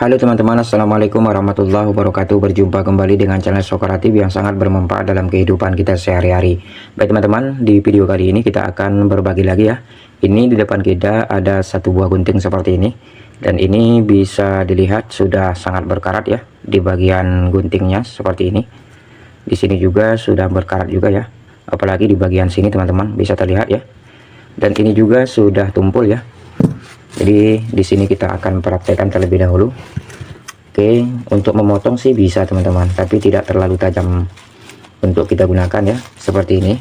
Halo teman-teman, assalamualaikum warahmatullahi wabarakatuh. Berjumpa kembali dengan channel Sokaratif yang sangat bermanfaat dalam kehidupan kita sehari-hari. Baik teman-teman, di video kali ini kita akan berbagi lagi ya. Ini di depan kita ada satu buah gunting seperti ini, dan ini bisa dilihat sudah sangat berkarat ya di bagian guntingnya seperti ini. Di sini juga sudah berkarat juga ya, apalagi di bagian sini teman-teman bisa terlihat ya. Dan ini juga sudah tumpul ya. Jadi di sini kita akan praktekkan terlebih dahulu. Oke, untuk memotong sih bisa teman-teman, tapi tidak terlalu tajam untuk kita gunakan ya, seperti ini.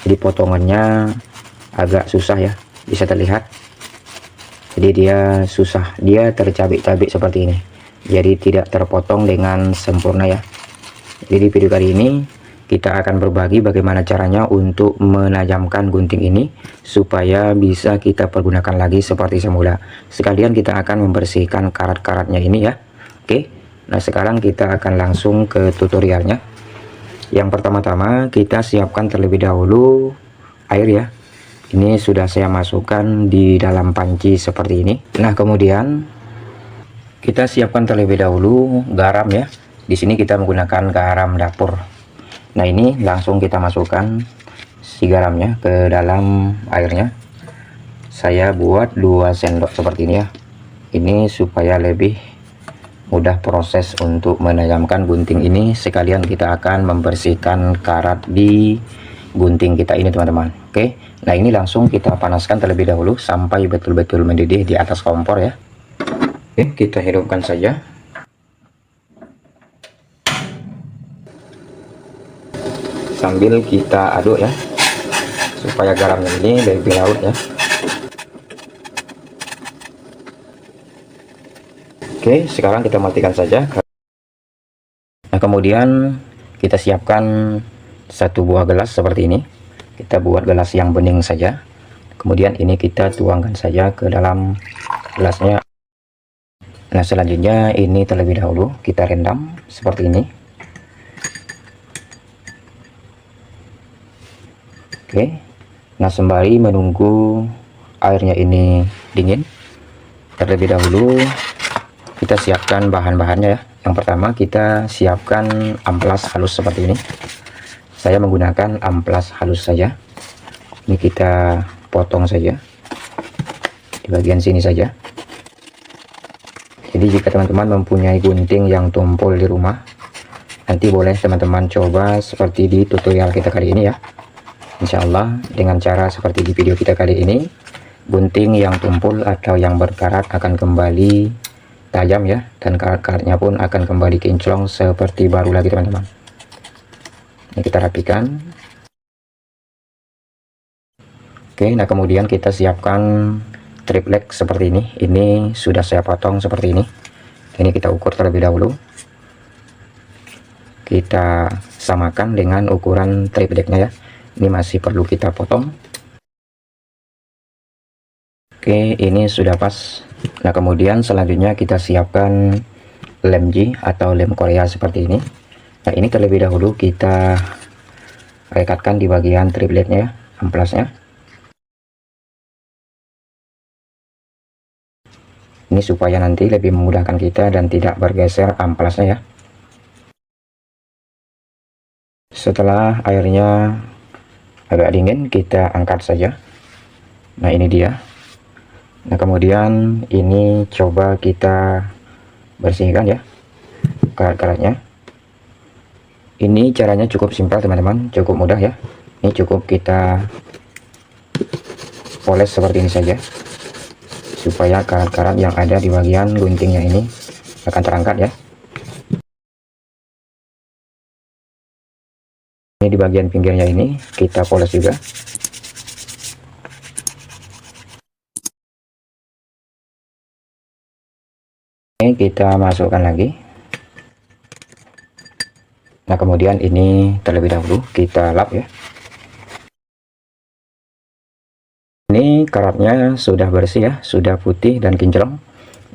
Jadi potongannya agak susah ya, bisa terlihat. Jadi dia susah, dia tercabik-cabik seperti ini. Jadi tidak terpotong dengan sempurna ya. Jadi di video kali ini kita akan berbagi bagaimana caranya untuk menajamkan gunting ini supaya bisa kita pergunakan lagi seperti semula. Sekalian kita akan membersihkan karat-karatnya ini ya. Oke, nah sekarang kita akan langsung ke tutorialnya. Yang pertama-tama kita siapkan terlebih dahulu air ya. Ini sudah saya masukkan di dalam panci seperti ini. Nah kemudian kita siapkan terlebih dahulu garam ya. Di sini kita menggunakan garam dapur. Nah ini langsung kita masukkan si garamnya ke dalam airnya. Saya buat 2 sendok seperti ini ya. Ini supaya lebih mudah proses untuk menajamkan gunting ini. Sekalian kita akan membersihkan karat di gunting kita ini teman-teman. Oke, nah ini langsung kita panaskan terlebih dahulu sampai betul-betul mendidih di atas kompor ya. Oke, kita hidupkan saja. Sambil kita aduk ya, supaya garamnya ini lebih larut ya. Oke, sekarang kita matikan saja. Nah kemudian kita siapkan satu buah gelas seperti ini. Kita buat gelas yang bening saja. Kemudian ini kita tuangkan saja ke dalam gelasnya. Nah selanjutnya ini terlebih dahulu kita rendam seperti ini. Oke, nah sembari menunggu airnya ini dingin, terlebih dahulu kita siapkan bahan-bahannya ya. Yang pertama kita siapkan amplas halus seperti ini. Saya menggunakan amplas halus saja. Ini kita potong saja di bagian sini saja. Jadi jika teman-teman mempunyai gunting yang tumpul di rumah, nanti boleh teman-teman coba seperti di tutorial kita kali ini ya. Insya Allah dengan cara seperti di video kita kali ini, gunting yang tumpul atau yang berkarat akan kembali tajam ya, dan karat-karatnya pun akan kembali kinclong seperti baru lagi teman-teman. Ini kita rapikan. Oke, nah kemudian kita siapkan triplek seperti ini. Ini sudah saya potong seperti ini. Ini kita ukur terlebih dahulu. Kita samakan dengan ukuran tripleknya ya. Ini masih perlu kita potong. Oke, ini sudah pas. Nah kemudian selanjutnya kita siapkan lem G atau lem Korea seperti ini. Nah ini terlebih dahulu kita rekatkan di bagian tripletnya ya, amplasnya. Ini supaya nanti lebih memudahkan kita dan tidak bergeser amplasnya ya. Setelah airnya agak dingin, kita angkat saja. Nah ini dia. Nah kemudian ini coba kita bersihkan ya karat-karatnya. Ini caranya cukup simpel teman-teman, cukup mudah ya. Ini cukup kita poles seperti ini saja, supaya karat-karat yang ada di bagian guntingnya ini akan terangkat ya. Ini di bagian pinggirnya ini kita poles juga. Ini kita masukkan lagi. Nah kemudian ini terlebih dahulu kita lap ya. Ini karatnya sudah bersih ya, sudah putih dan kinclong.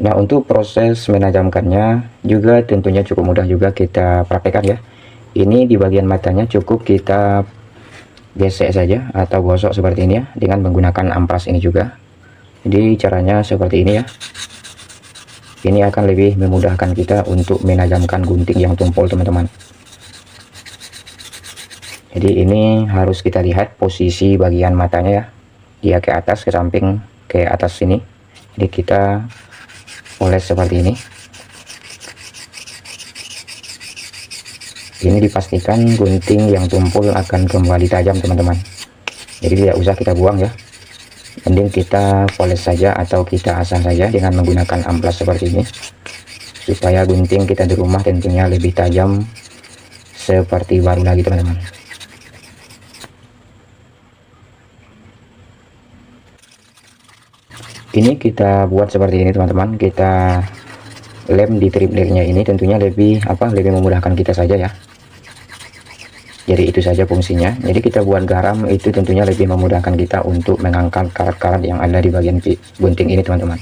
Nah untuk proses menajamkannya juga tentunya cukup mudah juga kita praktekkan ya. Ini di bagian matanya cukup kita gesek saja atau gosok seperti ini ya, dengan menggunakan amplas ini juga. Jadi caranya seperti ini ya. Ini akan lebih memudahkan kita untuk menajamkan gunting yang tumpul teman-teman. Jadi ini harus kita lihat posisi bagian matanya ya, dia ke atas, ke samping, ke atas sini. Jadi kita oles seperti ini. Ini dipastikan gunting yang tumpul akan kembali tajam teman-teman. Jadi tidak usah kita buang ya, mending kita poles saja atau kita asah saja dengan menggunakan amplas seperti ini, supaya gunting kita di rumah tentunya lebih tajam seperti baru lagi teman-teman. Ini kita buat seperti ini teman-teman, kita lem di triplernya ini tentunya lebih memudahkan kita saja ya. Jadi itu saja fungsinya. Jadi kita buat garam itu tentunya lebih memudahkan kita untuk mengangkat karat-karat yang ada di bagian gunting ini teman-teman.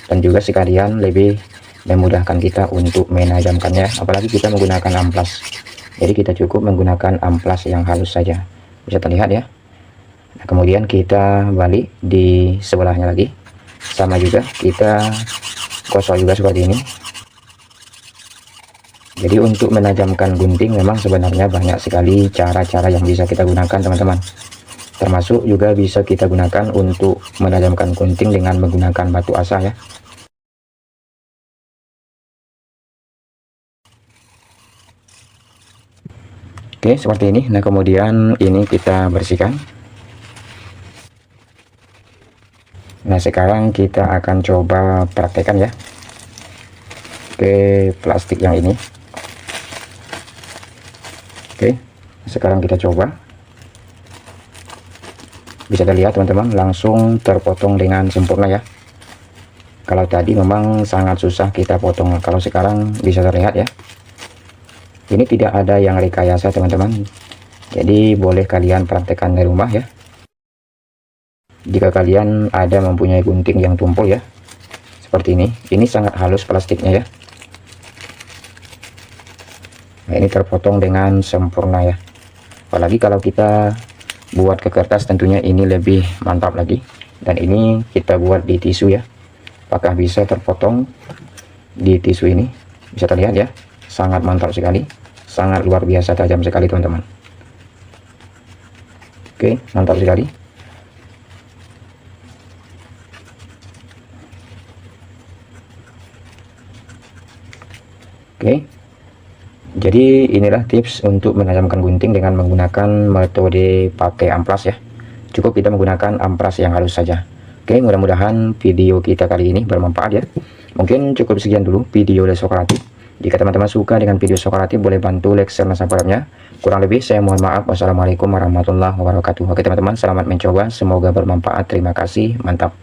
Dan juga sekalian lebih memudahkan kita untuk menajamkannya, apalagi kita menggunakan amplas. Jadi kita cukup menggunakan amplas yang halus saja. Bisa terlihat ya. Nah, kemudian kita balik di sebelahnya lagi. Sama juga kita gosok juga seperti ini. Jadi untuk menajamkan gunting memang sebenarnya banyak sekali cara-cara yang bisa kita gunakan teman-teman. Termasuk juga bisa kita gunakan untuk menajamkan gunting dengan menggunakan batu asah ya. Oke, seperti ini. Nah, kemudian ini kita bersihkan. Nah, sekarang kita akan coba praktekkan ya ke plastik yang ini. Oke, sekarang kita coba. Bisa dilihat teman-teman, langsung terpotong dengan sempurna ya. Kalau tadi memang sangat susah kita potong, kalau sekarang bisa terlihat ya. Ini tidak ada yang rekayasa teman-teman. Jadi boleh kalian praktekkan di rumah ya. Jika kalian ada mempunyai gunting yang tumpul ya, seperti ini sangat halus plastiknya ya. Nah, ini terpotong dengan sempurna ya. Apalagi kalau kita buat ke kertas tentunya ini lebih mantap lagi. Dan ini kita buat di tisu ya, apakah bisa terpotong di tisu ini? Bisa terlihat ya, sangat mantap sekali, sangat luar biasa tajam sekali teman-teman. Oke, mantap sekali. Oke, jadi inilah tips untuk menajamkan gunting dengan menggunakan metode pakai amplas ya. Cukup kita menggunakan amplas yang halus saja. Oke, mudah-mudahan video kita kali ini bermanfaat ya. Mungkin cukup sekian dulu video dari Sokrati. Jika teman-teman suka dengan video Sokrati, boleh bantu like, share, dan subscribe-nya. Kurang lebih saya mohon maaf. Wassalamualaikum warahmatullahi wabarakatuh. Oke teman-teman, selamat mencoba, semoga bermanfaat. Terima kasih, mantap.